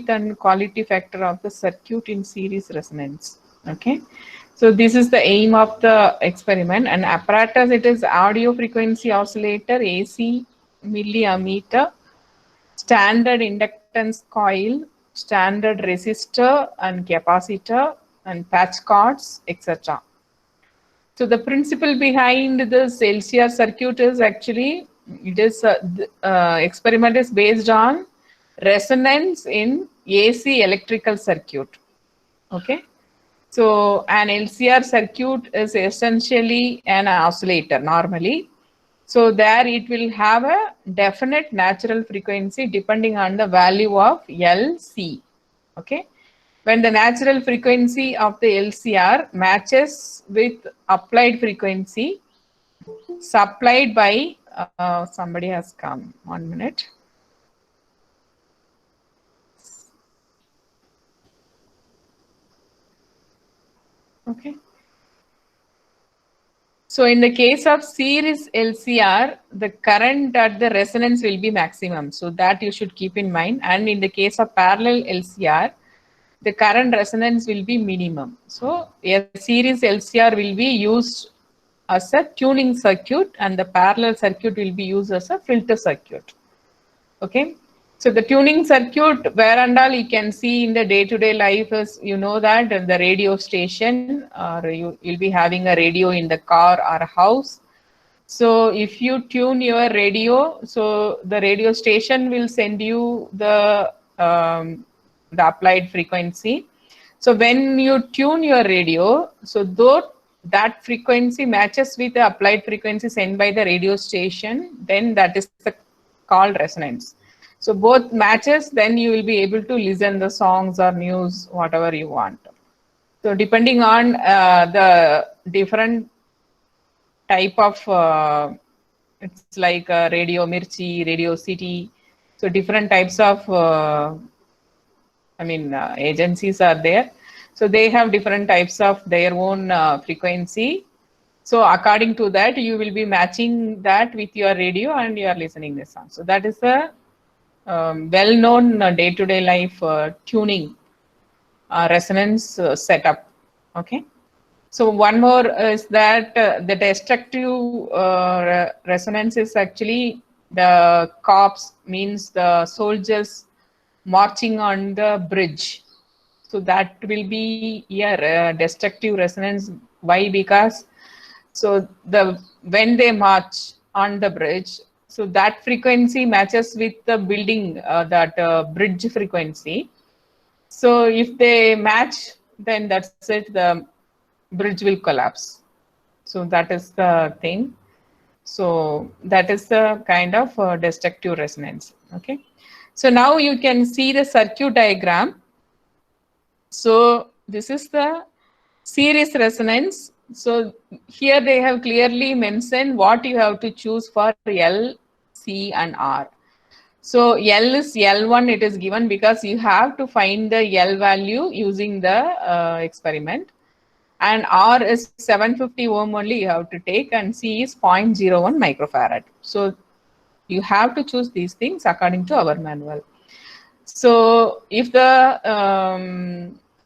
bandwidth and quality factor of the circuit in series resonance. Okay, so this is the aim of the experiment. And apparatus, it is audio frequency oscillator, AC milliammeter, standard inductance coil, standard resistor and capacitor, and patch cords, etc. So the principle behind this LCR circuit is actually, it is the experiment is based on resonance in AC electrical circuit. Okay, so an LCR circuit is essentially an oscillator normally. So there it will have a definite natural frequency depending on the value of LC. Okay, when the natural frequency of the LCR matches with applied frequency supplied by somebody has come, 1 minute. Okay. So in the case of series LCR, the current at the resonance will be maximum. So that you should keep in mind. And in the case of parallel LCR, the current resonance will be minimum. So a series LCR will be used as a tuning circuit and the parallel circuit will be used as a filter circuit. Okay. So the tuning circuit, where and all you can see in the day-to-day life is, you know that the radio station, or you'll be having a radio in the car or a house. So if you tune your radio, so the radio station will send you the applied frequency. So when you tune your radio, so though that frequency matches with the applied frequency sent by the radio station, then that is called resonance. So both matches, then you will be able to listen the songs or news, whatever you want. So depending on the different type of, it's like Radio Mirchi, Radio City. So different types of, agencies are there. So they have different types of their own frequency. So according to that, you will be matching that with your radio and you are listening the song. So that is a well-known day-to-day life tuning resonance setup. Okay. So one more is that the destructive resonance is actually the cops, means the soldiers marching on the bridge. So that will be a destructive resonance. Why? Because so when they march on the bridge, so that frequency matches with the building, that bridge frequency. So if they match, then that's it, the bridge will collapse. So that is the thing. So that is the kind of destructive resonance. Okay. So now you can see the circuit diagram. So this is the series resonance. So here they have clearly mentioned what you have to choose for L, C and R. So L is L1, it is given because you have to find the L value using the experiment. And R is 750 ohm only you have to take, and C is 0.01 microfarad. So you have to choose these things according to our manual. So if the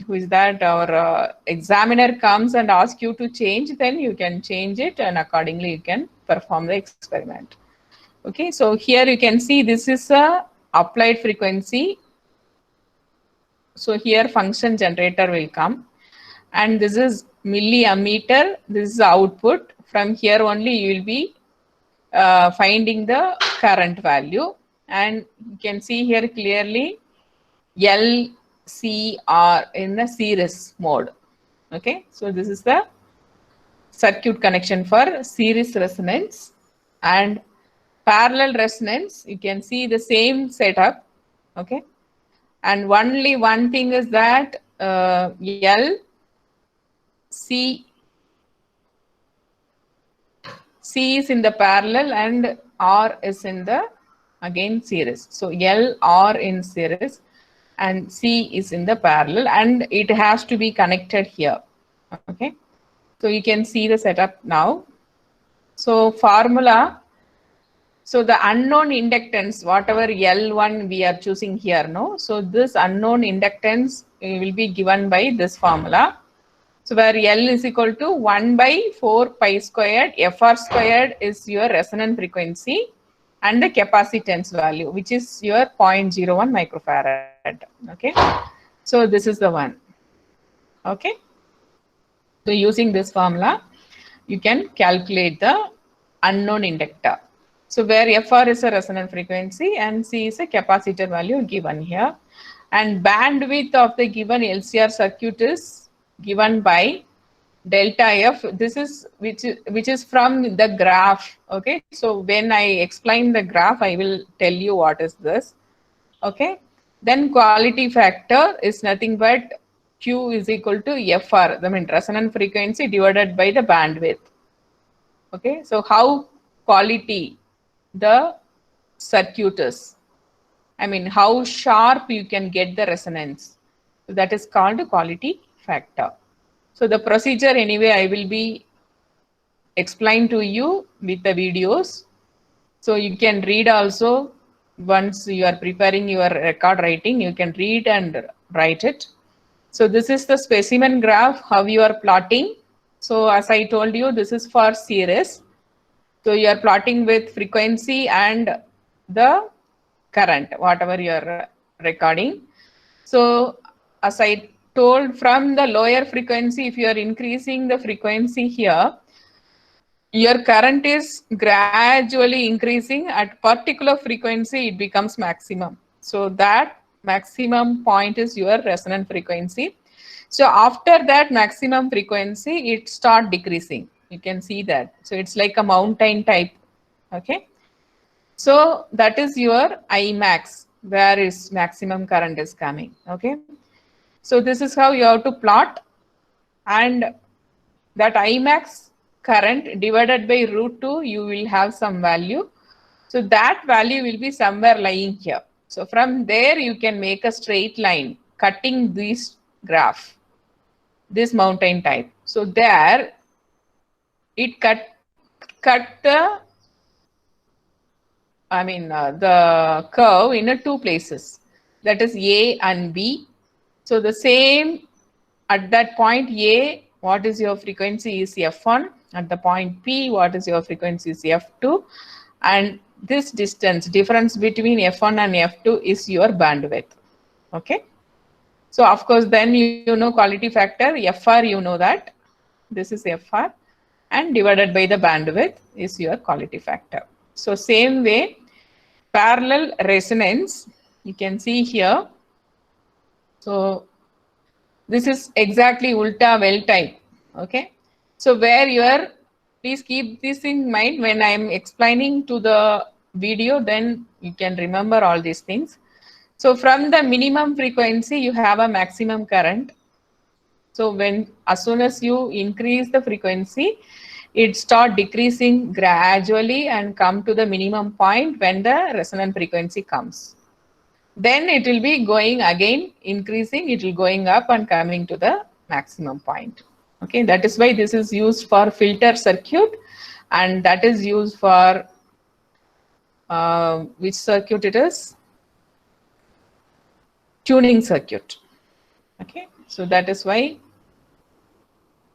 who is that, our examiner comes and asks you to change, then you can change it and accordingly you can perform the experiment. Okay, so here you can see this is a applied frequency. So here function generator will come, and this is milliammeter, this is the output. From here only you will be finding the current value, and you can see here clearly LCR in the series mode. Okay, so this is the circuit connection for series resonance. And parallel resonance, you can see the same setup. Okay, and only one thing is that C is in the parallel and R is in the again series. So L, R in series and C is in the parallel, and it has to be connected here. Okay, so you can see the setup now. So formula, So the unknown inductance, whatever L1 we are choosing here, no? So this unknown inductance will be given by this formula. So where L is equal to 1 by 4 pi squared, Fr squared is your resonant frequency and the capacitance value, which is your 0.01 microfarad. Okay. So this is the one. Okay. So using this formula, you can calculate the unknown inductor. So where Fr is a resonant frequency and C is a capacitor value given here. And bandwidth of the given LCR circuit is given by delta F. This is which is from the graph. Okay. So when I explain the graph, I will tell you what is this. Okay. Then quality factor is nothing but Q is equal to Fr, I mean resonant frequency divided by the bandwidth. Okay, so how quality the circuit is, I mean how sharp you can get the resonance, so that is called quality factor. So the procedure anyway I will be explained to you with the videos, so you can read also. Once you are preparing your record writing, you can read and write it. So this is the specimen graph, how you are plotting. So as I told you, this is for series. So you are plotting with frequency and the current, whatever you are recording. So as I told, from the lower frequency, if you are increasing the frequency here, your current is gradually increasing. At particular frequency, it becomes maximum. So that maximum point is your resonant frequency. So after that maximum frequency, it start decreasing. You can see that. So it's like a mountain type. Okay. So that is your Imax, where is maximum current is coming. Okay. So this is how you have to plot, and that Imax current divided by √2, you will have some value. So that value will be somewhere lying here. So from there, you can make a straight line cutting this graph, this mountain type. So there, it cut the, I mean, the curve in two places, that is A and B. So the same at that point A, what is your frequency is F1. At the point P, what is your frequency is F2. And this difference between F1 and F2 is your bandwidth. Okay. So of course, then you know quality factor, Fr, you know that. This is Fr, and divided by the bandwidth is your quality factor. So same way, parallel resonance, you can see here. So this is exactly ulta well type. Okay. So where you are, please keep this in mind when I am explaining to the video, then you can remember all these things. So from the minimum frequency, you have a maximum current. So when, as soon as you increase the frequency, it start decreasing gradually and come to the minimum point when the resonant frequency comes. Then it will be going again, increasing, it will going up and coming to the maximum point. Okay, that is why this is used for filter circuit, and that is used for which circuit it is? Tuning circuit. Okay, so that is why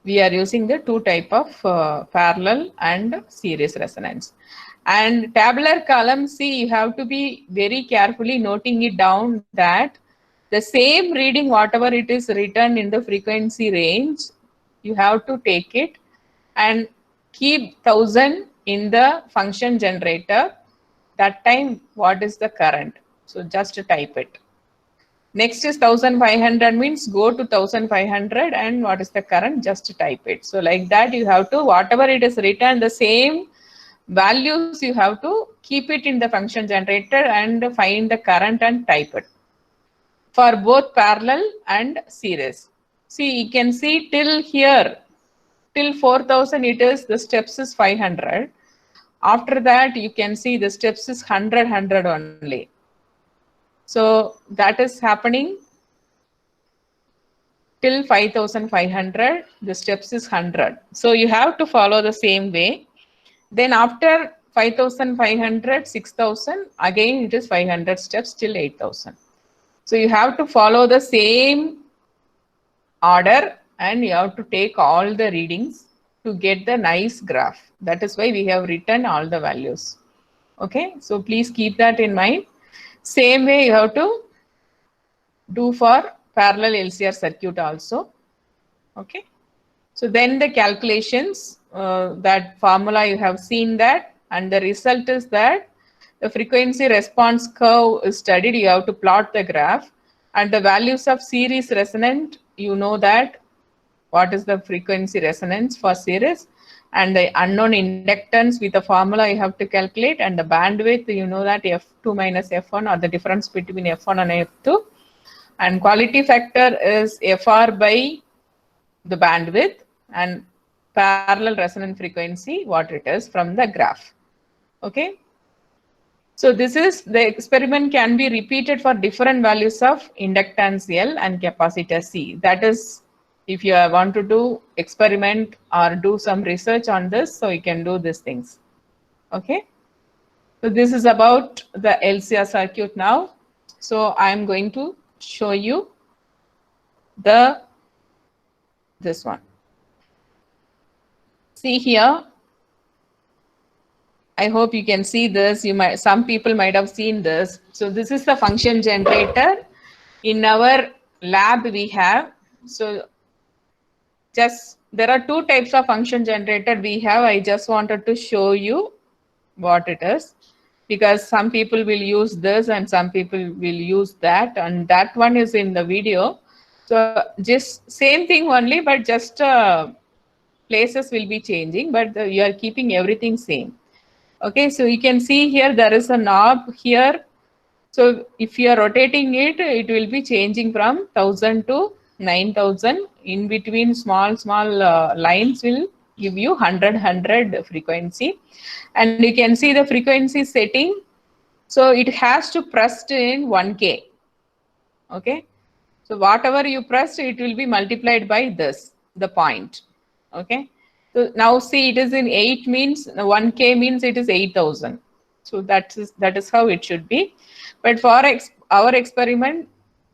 we are using the two type of parallel and series resonance. And tabular column C, you have to be very carefully noting it down that the same reading, whatever it is written in the frequency range, you have to take it and keep 1000 in the function generator. That time, what is the current? So just type it. Next is 1500 means go to 1500, and what is the current? Just type it. So like that, you have to, whatever it is written, the same values you have to keep it in the function generator and find the current and type it for both parallel and series. See, you can see till here, till 4000 it is, the steps is 500. After that, you can see the steps is 100 only. So that is happening till 5500, the steps is 100. So you have to follow the same way. Then after 5,500, 6,000, again it is 500 steps till 8,000. So you have to follow the same order and you have to take all the readings to get the nice graph. That is why we have written all the values. Okay, so please keep that in mind. Same way you have to do for parallel LCR circuit also. Okay, so then the calculations, that formula you have seen that, and the result is that the frequency response curve is studied. You have to plot the graph, and the values of series resonant, you know that what is the frequency resonance for series, and the unknown inductance with the formula you have to calculate, and the bandwidth, you know that F2 minus F1, or the difference between F1 and F2, and quality factor is FR by the bandwidth, and parallel resonant frequency, what it is from the graph. Okay. So this is, the experiment can be repeated for different values of inductance L and capacitor C. That is, if you want to do experiment or do some research on this, so you can do these things. Okay. So this is about the LCR circuit now. So I'm going to show you this one. See here, I hope you can see this. Some people might have seen this. So this is the function generator. In our lab we have, so just there are two types of function generator we have. I just wanted to show you what it is, because some people will use this and some people will use that, and that one is in the video. So just same thing only, but just places will be changing, but you are keeping everything same. Okay, so you can see here there is a knob here. So if you are rotating it, it will be changing from 1000 to 9000. In between small lines will give you 100 frequency, and you can see the frequency setting. So it has to pressed in 1K. Okay, so whatever you pressed, it will be multiplied by this, the point. Okay, so now see, it is in 8 means 1K means it is 8000. So that is how it should be. But for our experiment,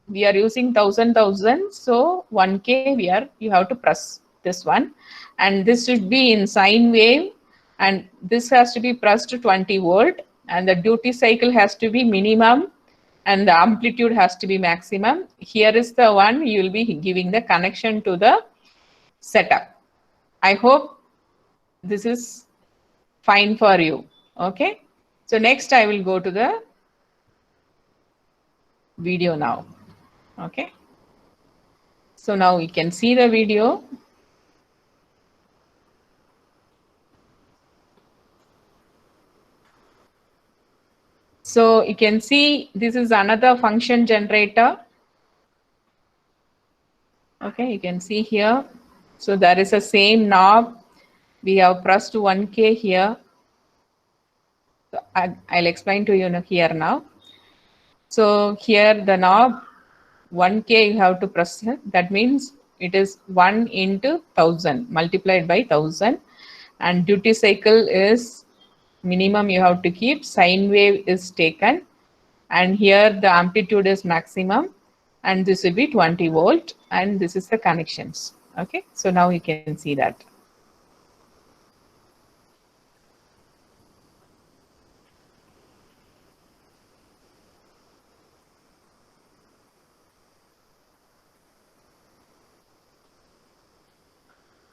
we are using 1000. So 1K you have to press this one, and this should be in sine wave, and this has to be pressed to 20 volt, and the duty cycle has to be minimum, and the amplitude has to be maximum. Here is the one you will be giving the connection to the setup. I hope this is fine for you. Okay. So next I will go to the video now. Okay. So now you can see the video. So you can see this is another function generator. Okay, you can see here. So there is a same knob. We have pressed 1K here. So I'll explain to you here now. So here the knob 1K you have to press it. That means it is 1 into 1000 multiplied by 1000, and duty cycle is minimum you have to keep. Sine wave is taken, and here the amplitude is maximum, and this will be 20 volt, and this is the connections. Okay, so now you can see that.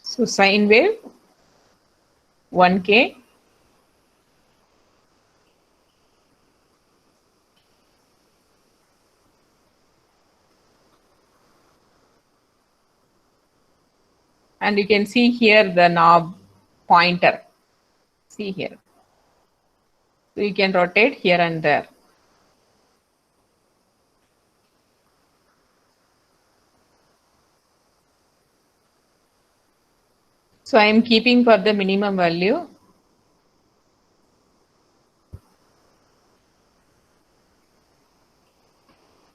So sine wave 1K, and you can see here the knob pointer. See here. So you can rotate here and there. So I am keeping for the minimum value.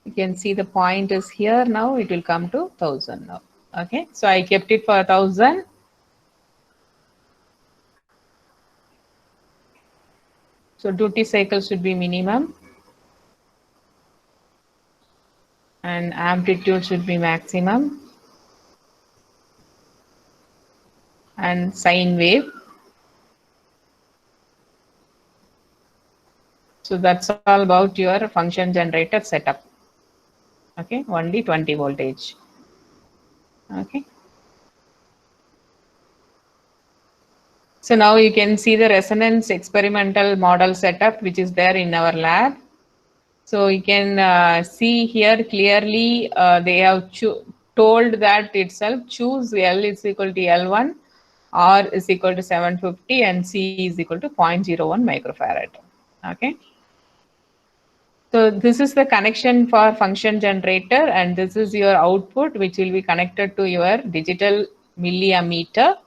You can see the point is here now. It will come to 1000 now. Okay, so I kept it for 1000. So duty cycle should be minimum and amplitude should be maximum and sine wave. So that's all about your function generator setup. Okay, only 20 voltage. Okay. So now you can see the resonance experimental model setup which is there in our lab. So you can see here clearly they have told that itself choose L is equal to L1, R is equal to 750 and C is equal to 0.01 microfarad. Okay. So this is the connection for function generator and this is your output which will be connected to your digital milliammeter,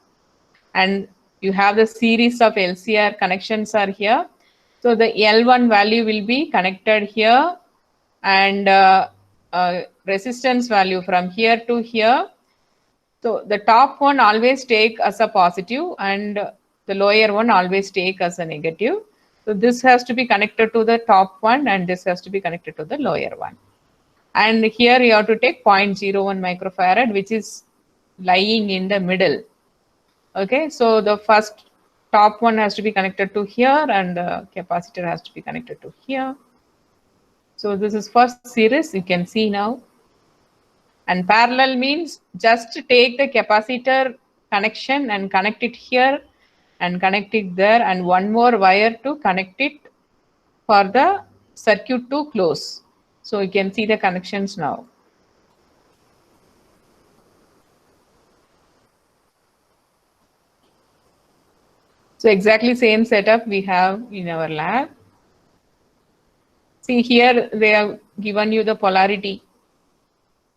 and you have the series of LCR connections are here. So the L1 value will be connected here and resistance value from here to here. So the top one always take as a positive and the lower one always take as a negative. So this has to be connected to the top one and this has to be connected to the lower one. And here you have to take 0.01 microfarad, which is lying in the middle. Okay, so the first top one has to be connected to here and the capacitor has to be connected to here. So this is first series, you can see now. And parallel means just take the capacitor connection and connect it here and connect it there and one more wire to connect it for the circuit to close. So you can see the connections now. So exactly same setup we have in our lab. See here they have given you the polarity.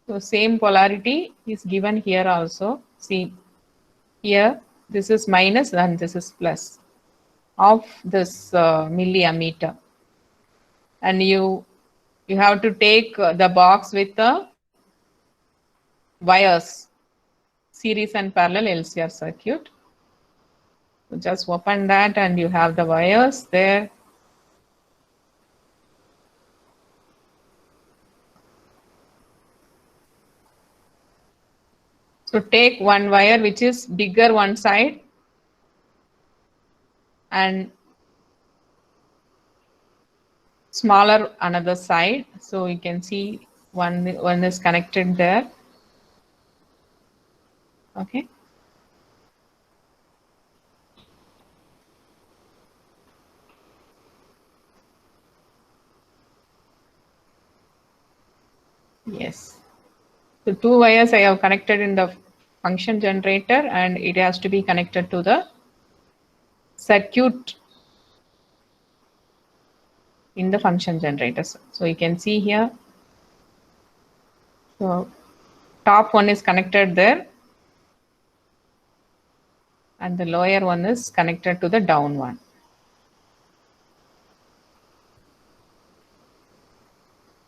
So same polarity is given here also. See here this is minus and this is plus of this milliammeter. And you have to take the box with the wires, series and parallel LCR circuit. So just open that and you have the wires there. So take one wire which is bigger one side and smaller another side. So you can see one is connected there. Okay. Yes. So two wires I have connected in the function generator and it has to be connected to the circuit in the function generators. So you can see here. So top one is connected there and the lower one is connected to the down one.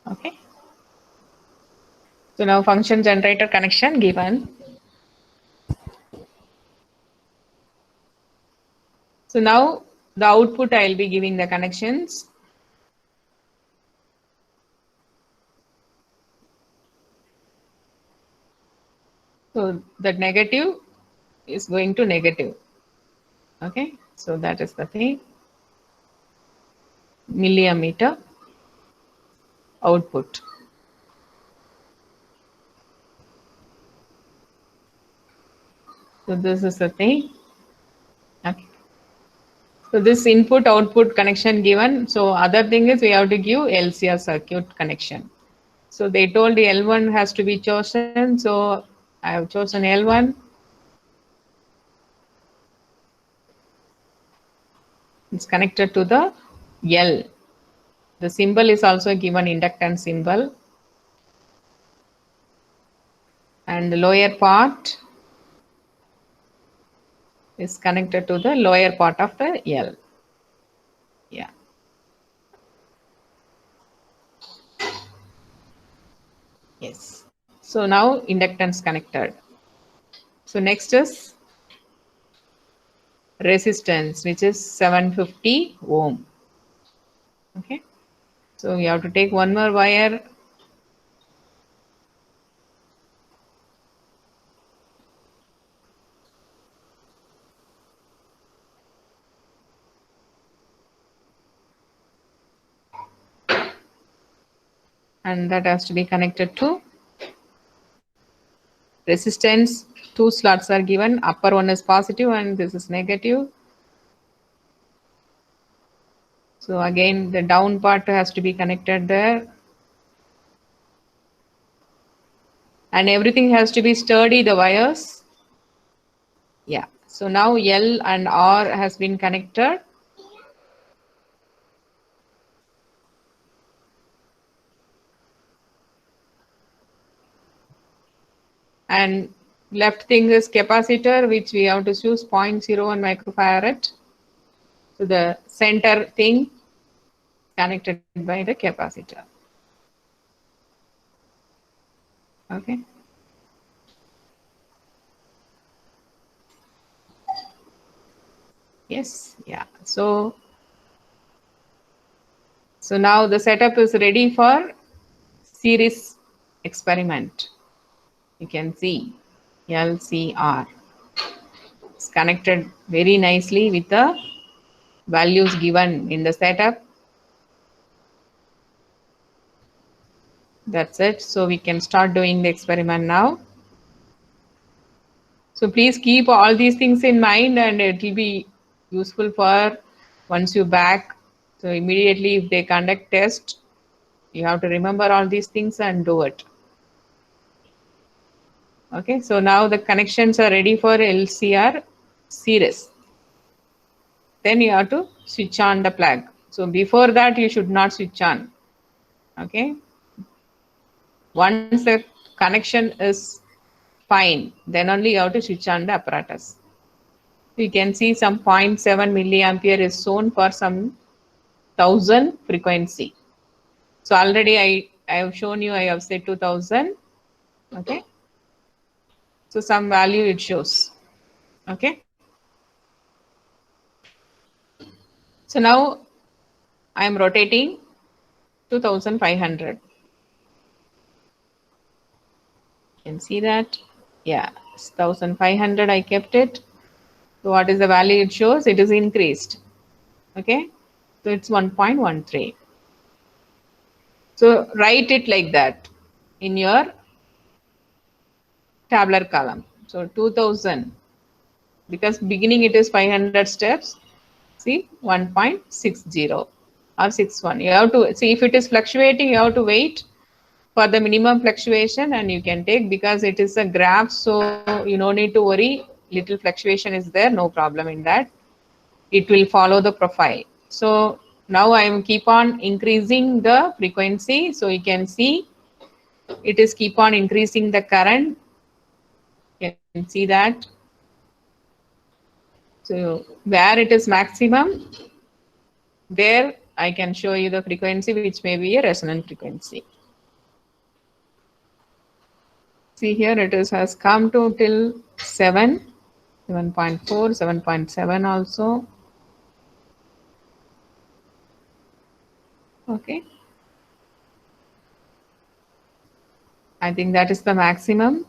Okay. So now function generator connection given. So now the output I will be giving the connections. So the negative is going to negative. Okay, so that is the thing. Milliammeter output. So this is the thing. Okay. So this input output connection given. So other thing is we have to give LCR circuit connection. So they told the L1 has to be chosen. So I have chosen L1. It's connected to the L. The symbol is also given inductance symbol. And the lower part is connected to the lower part of the L. Yeah. Yes. So now inductance connected. So next is resistance, which is 750 ohm. Okay, so you have to take one more wire. And that has to be connected to resistance. Two slots are given, upper one is positive and this is negative. So again, the down part has to be connected there. And everything has to be sturdy, the wires. Yeah, so now L and R has been connected. And left thing is capacitor, which we have to choose 0.01 microfarad. So the center thing connected by the capacitor. Okay. Yes, yeah. So now the setup is ready for series experiment. You can see LCR. It's connected very nicely with the values given in the setup. That's it. So we can start doing the experiment now. So please keep all these things in mind and it will be useful for once you back. So immediately if they conduct test, you have to remember all these things and do it. Okay, so now the connections are ready for LCR series. Then you have to switch on the plug. So before that you should not switch on. Okay. Once the connection is fine, then only you have to switch on the apparatus. You can see some 0.7 milliampere is shown for some 1000 frequency. So already I have shown you, I have said 2000. Okay. So some value it shows. Okay. So now I am rotating 2500. You can see that. Yeah, it's 1500 I kept it. So what is the value it shows? It is increased. Okay. So it's 1.13. So write it like that in your tabular column. So 2000, because beginning it is 500 steps. See 1.60 or 61. You have to see if it is fluctuating, you have to wait for the minimum fluctuation and you can take, because it is a graph. So you no need to worry. Little fluctuation is there, no problem in that. It will follow the profile. So now I am keep on increasing the frequency. So you can see it is keep on increasing the current. You can see that. So where it is maximum, there I can show you the frequency, which may be a resonant frequency. See here it is has come to till 7, 7.4, 7.7 also. Okay. I think that is the maximum.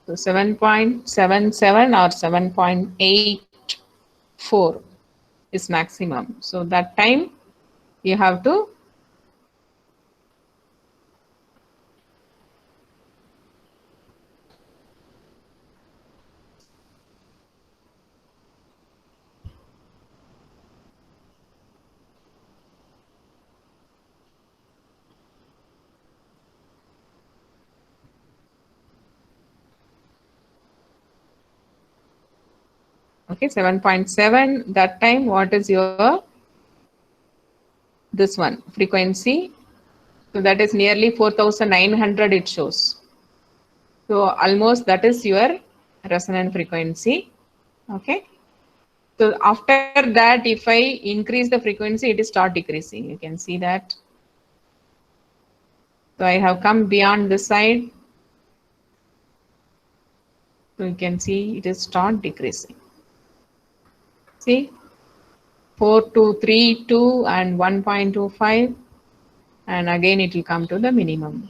So 7.77 or 7.84 is maximum. So that time you have to okay, 7.7. That time what is your this one frequency? So that is nearly 4900 it shows. So almost that is your resonant frequency. Okay. So after that, if I increase the frequency, it is start decreasing. You can see that. So I have come beyond this side. So you can see it is start decreasing. See, 4232 and 1.25, and again it will come to the minimum.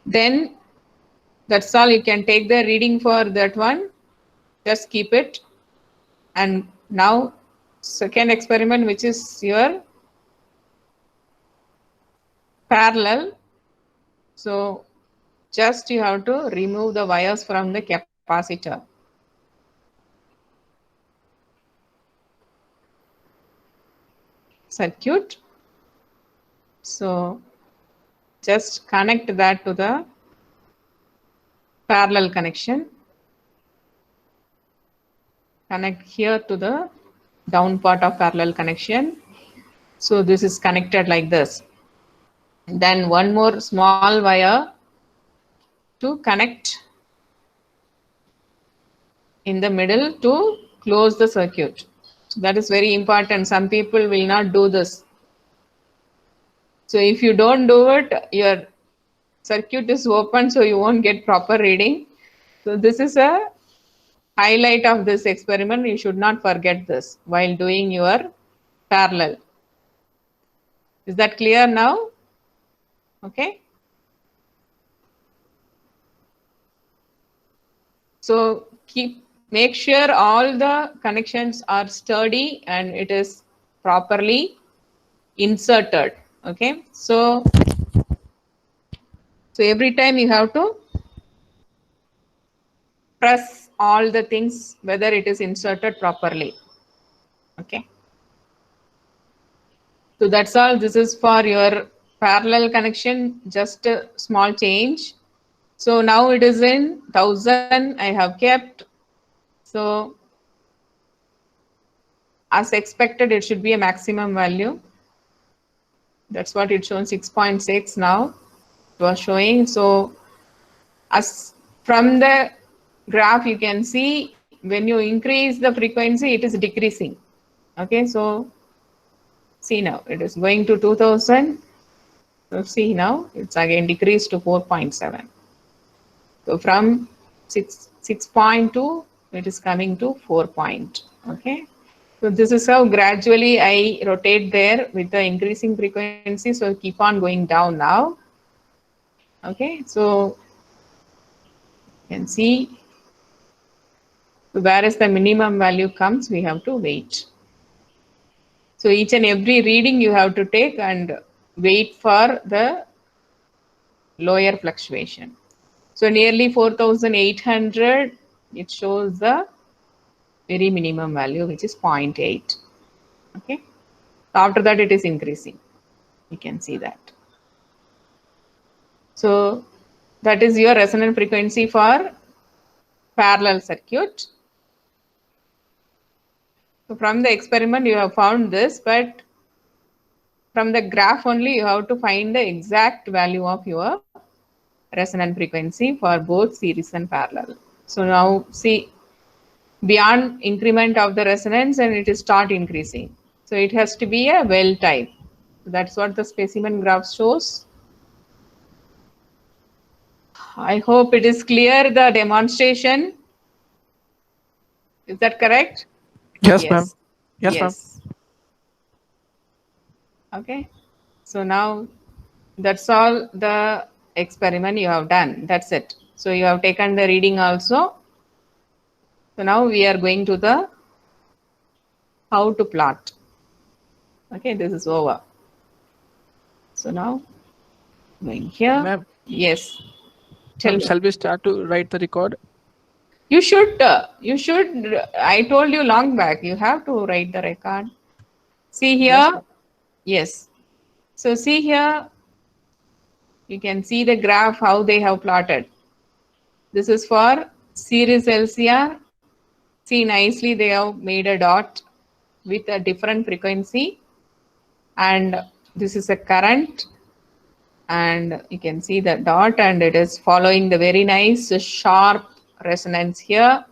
Then that's all. You can take the reading for that one. Just keep it. And now second experiment, which is your parallel. So just you have to remove the wires from the capacitor. Circuit. So just connect that to the parallel connection. Connect here to the down part of parallel connection. So this is connected like this. Then one more small wire to connect in the middle to close the circuit. So that is very important. Some people will not do this. So if you don't do it, your circuit is open, so you won't get proper reading. So this is a highlight of this experiment. You should not forget this while doing your parallel. Is that clear now? Okay. So make sure all the connections are sturdy and it is properly inserted. Okay. So every time you have to press all the things whether it is inserted properly. Okay. So that's all. This is for your parallel connection, just a small change. So now it is in 1000 I have kept. So as expected, it should be a maximum value. That's what it shows, 6.6 now it was showing. So as from the graph, you can see when you increase the frequency, it is decreasing. Okay, so see now, it is going to 2000. So see now, it's again decreased to 4.7. So from 6.2, it is coming to 4 point. Okay. So this is how gradually I rotate there with the increasing frequency. So keep on going down now. Okay. So you can see whereas the minimum value comes, we have to wait. So each and every reading you have to take and wait for the lower fluctuation. So nearly 4,800, it shows the very minimum value, which is 0.8. Okay. After that, it is increasing. You can see that. So that is your resonant frequency for parallel circuit. So from the experiment, you have found this, but from the graph only, you have to find the exact value of your resonant frequency for both series and parallel. So now see, beyond increment of the resonance and it is start increasing. So it has to be a well type. That's what the specimen graph shows. I hope it is clear, the demonstration. Is that correct? Yes, ma'am. Yes, ma'am. Okay. So now that's all the experiment you have done. That's it. So you have taken the reading also. So now we are going to the how to plot. Okay, this is over. So now going here. Ma'am, Yes. Tell me. shall we start to write the record? You should. I told you long back. You have to write the record. See here. Yes, ma'am. Yes. So see here. You can see the graph how they have plotted. This is for series LCR. See nicely they have made a dot with a different frequency, and this is a current, and you can see the dot, and it is following the very nice sharp resonance here.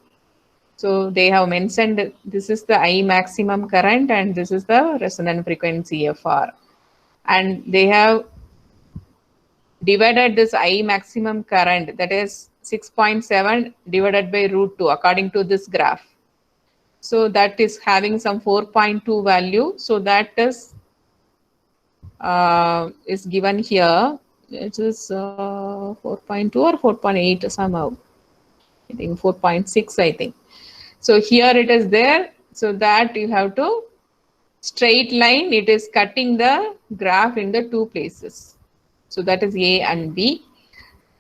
So they have mentioned this is the I maximum current and this is the resonant frequency FR. And they have divided this I maximum current, that is 6.7 divided by √2 according to this graph. So that is having some 4.2 value. So that is given here. It is 4.2 or 4.8 somehow. I think 4.6, I think. So here it is there. So that you have to straight line, it is cutting the graph in the two places. So that is A and B.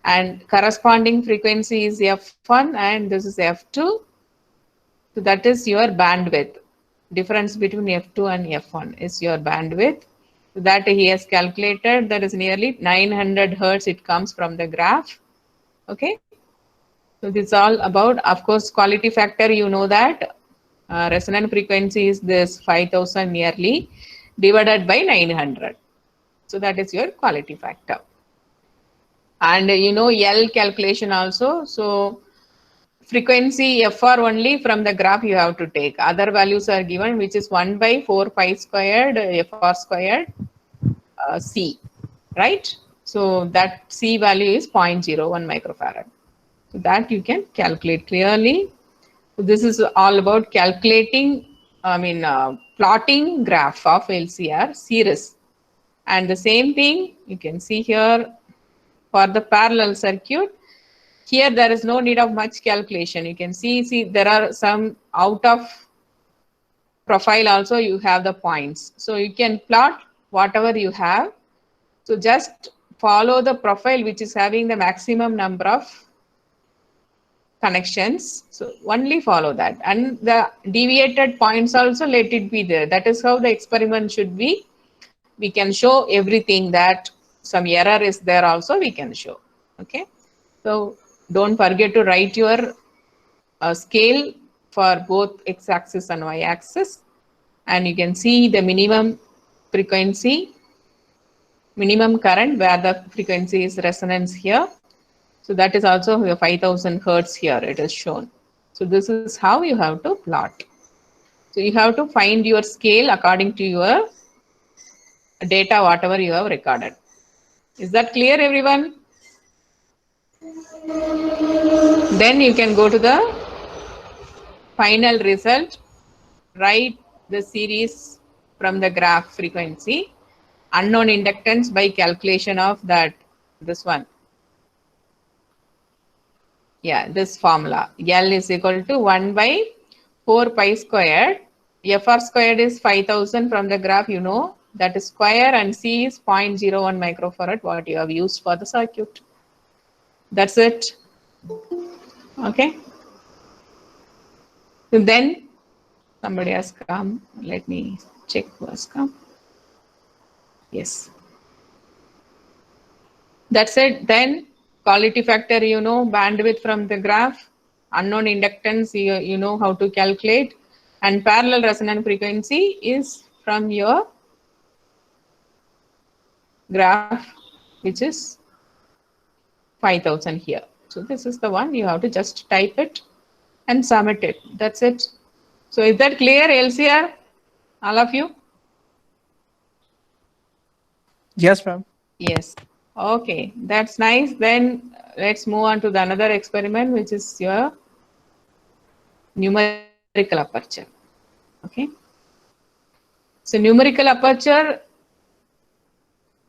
And corresponding frequency is F1 and this is F2. So that is your bandwidth. Difference between F2 and F1 is your bandwidth. So that he has calculated, that is nearly 900 hertz. It comes from the graph. Okay. So this is all about, of course, quality factor. You know that resonant frequency is this 5000 nearly divided by 900. So that is your quality factor. And you know L calculation also. So frequency FR only from the graph you have to take. Other values are given, which is 1 by 4 pi squared FR squared C, right? So that C value is 0.01 microfarad. So that you can calculate clearly. So this is all about calculating, plotting graph of LCR series. And the same thing you can see here for the parallel circuit. Here there is no need of much calculation. You can see there are some out of profile also you have the points. So you can plot whatever you have. So just follow the profile which is having the maximum number of connections. So only follow that. And the deviated points also let it be there. That is how the experiment should be. We can show everything that some error is there also we can show. Okay. So don't forget to write your scale for both x-axis and y-axis. And you can see the minimum frequency, minimum current where the frequency is resonance here. So that is also 5000 hertz here it is shown. So this is how you have to plot. So you have to find your scale according to your data, whatever you have recorded. Is that clear, everyone? Then you can go to the final result. Write the series from the graph frequency, unknown inductance by calculation of that, this one. Yeah, this formula. L is equal to 1 by 4 pi squared. FR squared is 5000 from the graph, you know, that is square, and C is 0.01 microfarad, what you have used for the circuit. That's it. Okay. So then somebody has come. Let me check who has come. Yes. That's it. Then quality factor, you know, bandwidth from the graph, unknown inductance, you know how to calculate, and parallel resonant frequency is from your graph, which is 5000 here. So this is the one, you have to just type it and submit it. That's it. So is that clear, LCR? All of you? Yes, ma'am. Yes. Okay, that's nice. Then let's move on to the another experiment, which is your numerical aperture. Okay. So numerical aperture,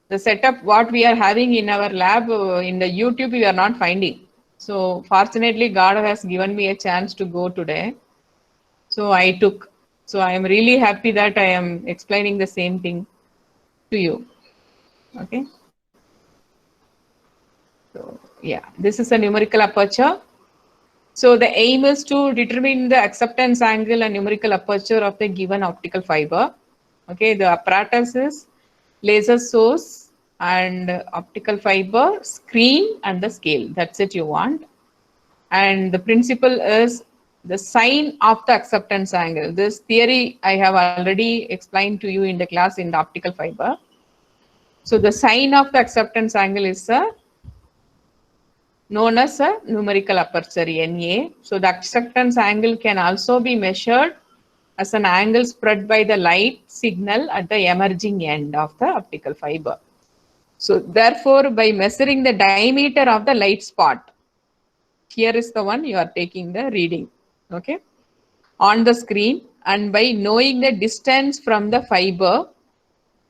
the setup what we are having in our lab in the YouTube we are not finding. So fortunately God has given me a chance to go today. So I took. So I am really happy that I am explaining the same thing to you. Okay. So yeah, this is a numerical aperture. So the aim is to determine the acceptance angle and numerical aperture of the given optical fiber. Okay, the apparatus is laser source and optical fiber, screen, and the scale. That's it you want. And the principle is the sign of the acceptance angle. This theory I have already explained to you in the class in the optical fiber. So the sign of the acceptance angle is known as a numerical aperture, NA. So the acceptance angle can also be measured as an angle spread by the light signal at the emerging end of the optical fiber. So therefore, by measuring the diameter of the light spot, here is the one you are taking the reading, okay, on the screen, and by knowing the distance from the fiber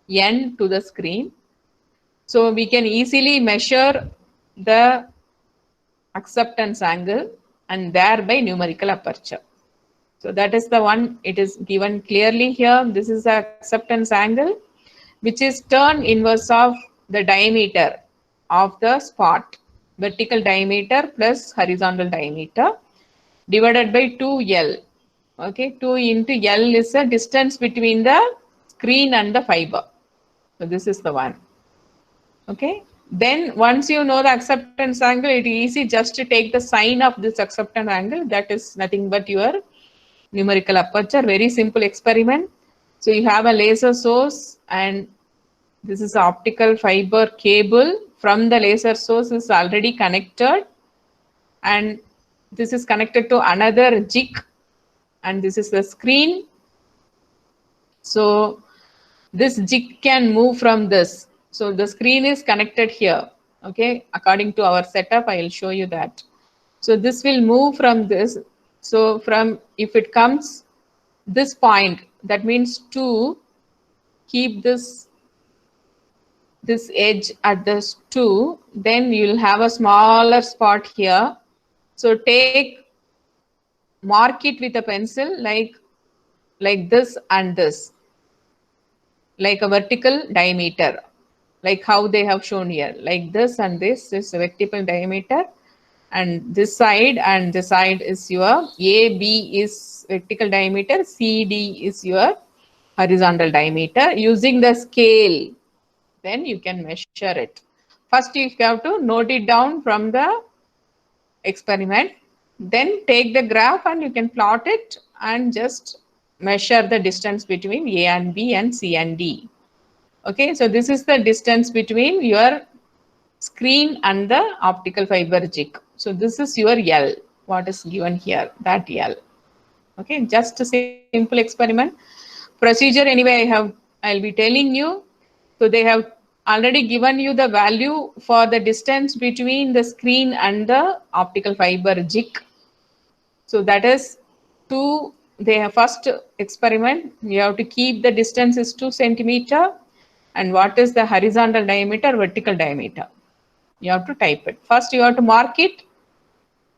end to the screen, so we can easily measure the acceptance angle and thereby numerical aperture. So that is the one, it is given clearly here. This is the acceptance angle, which is tan inverse of the diameter of the spot, vertical diameter plus horizontal diameter, divided by 2L. Okay, 2 into L is the distance between the screen and the fiber. So this is the one. Okay, then once you know the acceptance angle, it is easy just to take the sign of this acceptance angle. That is nothing but your numerical aperture. Very simple experiment. So you have a laser source, and this is optical fiber cable from the laser source is already connected, and this is connected to another jig, and this is the screen. So this jig can move from this. So the screen is connected here. Okay, according to our setup, I will show you that. So this will move from this. So from, if it comes this point, that means to keep this edge at this 2, then you will have a smaller spot here. So mark it with a pencil like this and this, like a vertical diameter, like how they have shown here, like this and this is a vertical diameter, and this side and this side is your AB is vertical diameter, CD is your horizontal diameter. Using the scale, then you can measure it. First, you have to note it down from the experiment, then take the graph and you can plot it and just measure the distance between A and B and C and D. Okay, so this is the distance between your screen and the optical fiber jig. So this is your L, what is given here, that L. Okay, just a simple experiment. Procedure anyway, I'll be telling you. So they have already given you the value for the distance between the screen and the optical fiber jig. So that is 2. They have first experiment, you have to keep the distance is 2 centimeter, and what is the horizontal diameter, vertical diameter. You have to type it. First you have to mark it,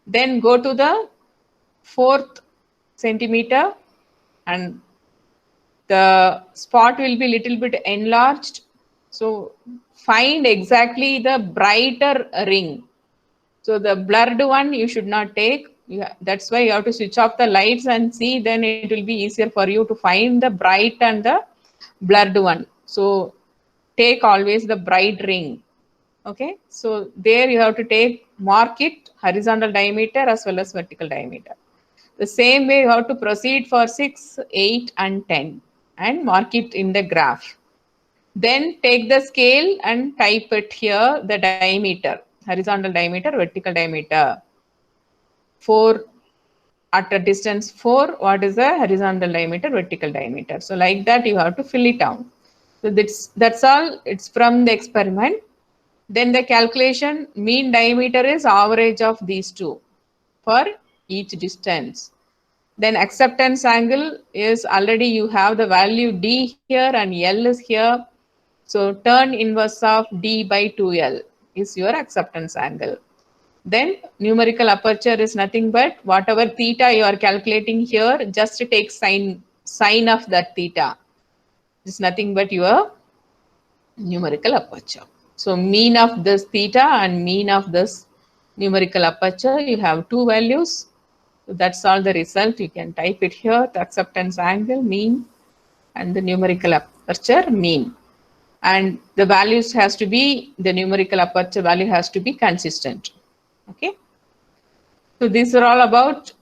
then go to the 4th centimeter, and the spot will be little bit enlarged. So find exactly the brighter ring. So the blurred one you should not take. That's why you have to switch off the lights and see, then it will be easier for you to find the bright and the blurred one. So take always the bright ring. Okay, so there you have to mark it horizontal diameter as well as vertical diameter. The same way you have to proceed for 6, 8 and 10 and mark it in the graph. Then take the scale and type it here, the diameter, horizontal diameter, vertical diameter. 4 at a distance 4, what is the horizontal diameter, vertical diameter. So like that you have to fill it out. So that's all, it's from the experiment. Then the calculation, mean diameter is average of these two for each distance. Then acceptance angle is already you have the value D here and L is here. So tan inverse of D by 2L is your acceptance angle. Then numerical aperture is nothing but whatever theta you are calculating here, just take sign of that theta. It's nothing but your numerical aperture. So mean of this theta and mean of this numerical aperture, you have 2 values. So that's all the result. You can type it here, the acceptance angle, mean, and the numerical aperture, mean. And the values has to be, the numerical aperture value has to be consistent. Okay. So these are all about,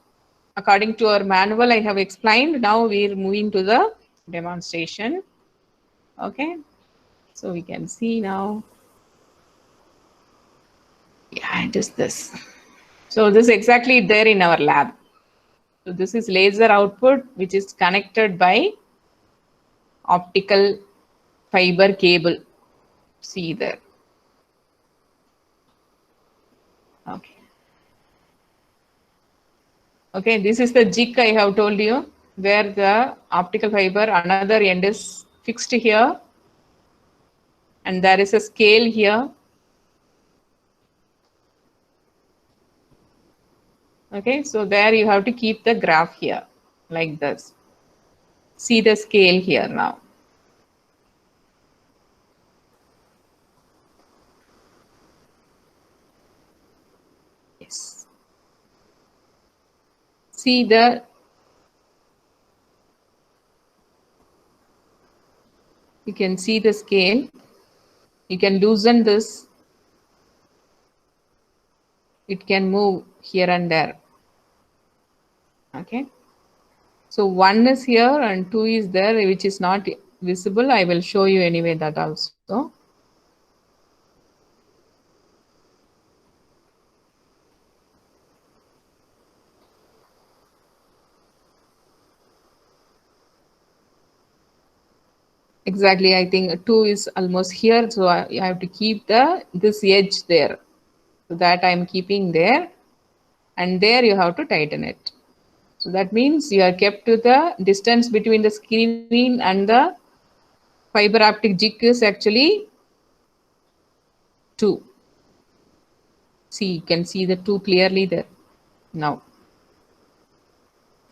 according to our manual, I have explained. Now we are moving to the demonstration. Okay. So we can see now. Yeah, it is this. So this is exactly there in our lab. So this is laser output, which is connected by optical fiber cable. See there. Okay. Okay, this is the jig I have told you, where the optical fiber, another end is fixed here, and there is a scale here. Okay, so there you have to keep the graph here, like this. See the scale here now. Yes. See the you can see the scale. You can loosen this. It can move here and there. Okay. So 1 is here and 2 is there, which is not visible. I will show you anyway that also. Exactly, I think 2 is almost here, so I have to keep this edge there. So that I'm keeping there, and there you have to tighten it. So that means you are kept to the distance between the screen and the fiber optic jig is actually 2. See, you can see the 2 clearly there now.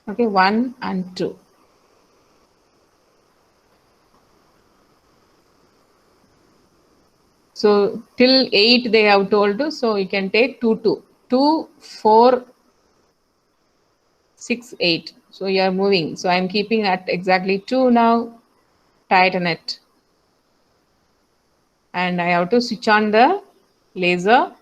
Okay, 1 and 2. So till 8 they have told us, so you can take 2, 2. 2, 4, 6, 8. So you are moving. So I'm keeping at exactly 2 now. Tighten it. And I have to switch on the laser.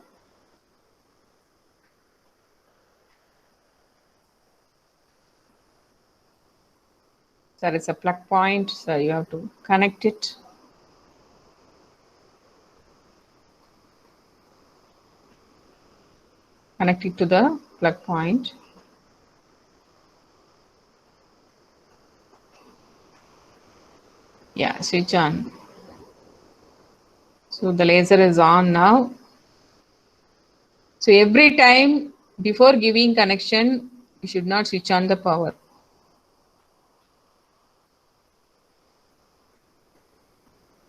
There is a plug point, so you have to connect it. Connect it to the plug point. Yeah, switch on. So the laser is on now. So every time before giving connection, you should not switch on the power.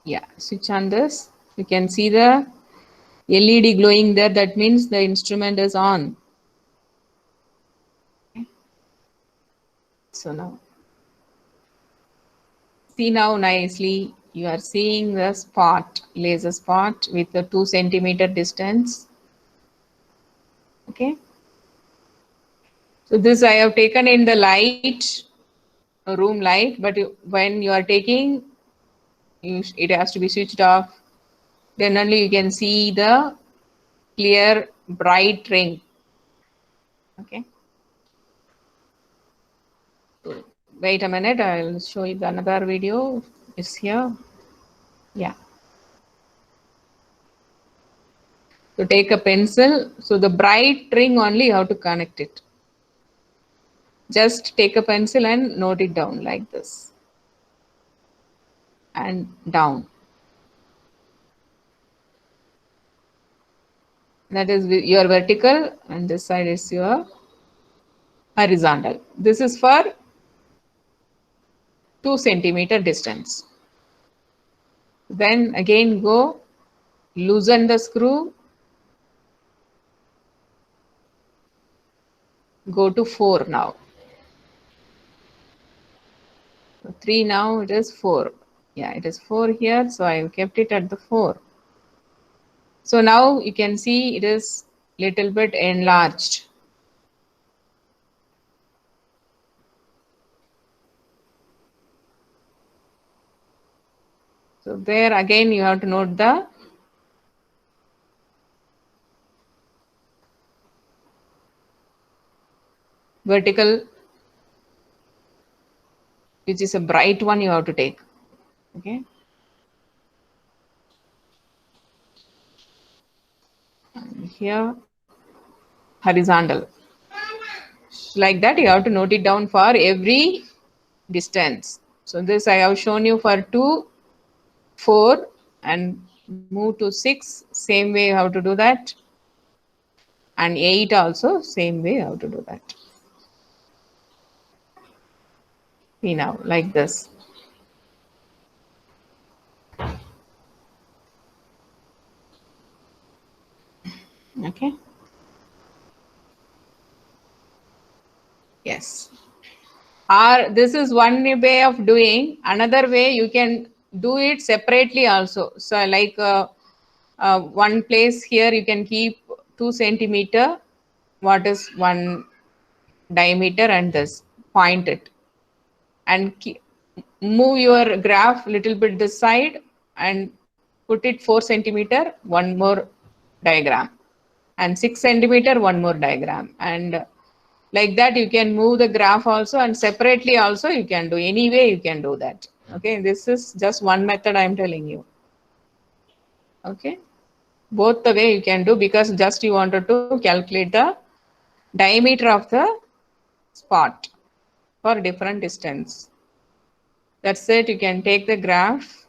Yeah, switch on this. You can see the LED glowing there. That means the instrument is on. Okay. So now, see now nicely, you are seeing the spot, laser spot with the 2 centimeter distance. Okay. So this I have taken in the light, room light, but when you are taking, it has to be switched off. Then only you can see the clear bright ring. Okay. So wait a minute, I'll show you the another video. It's here. Yeah. So take a pencil. So the bright ring only you have to connect it. Just take a pencil and note it down like this. And down. That is your vertical and this side is your horizontal. This is for 2 centimeter distance. Then again go loosen the screw. Go to 4 now. So 3 now, it is 4. Yeah, it is 4 here. So I kept it at the 4. So now you can see it is little bit enlarged. So there again you have to note the vertical, which is a bright one you have to take. Okay. here horizontal. Like that, you have to note it down for every distance. So this I have shown you for 2, 4, and move to 6. Same way how to do that. And 8 also, same way how to do that. See now, like this. Okay. Yes. Or this is one way of doing. Another way you can do it separately also. So like one place here you can keep 2 centimeter. What is 1 diameter and this, point it and move your graph little bit this side and put it 4 centimeter, one more diagram, and 6 centimeter, one more diagram, and like that you can move the graph also, and separately also you can do. Any way you can do that. Okay, this is just one method I am telling you. Okay, both the way you can do, because just you wanted to calculate the diameter of the spot for different distance. That's it. You can take the graph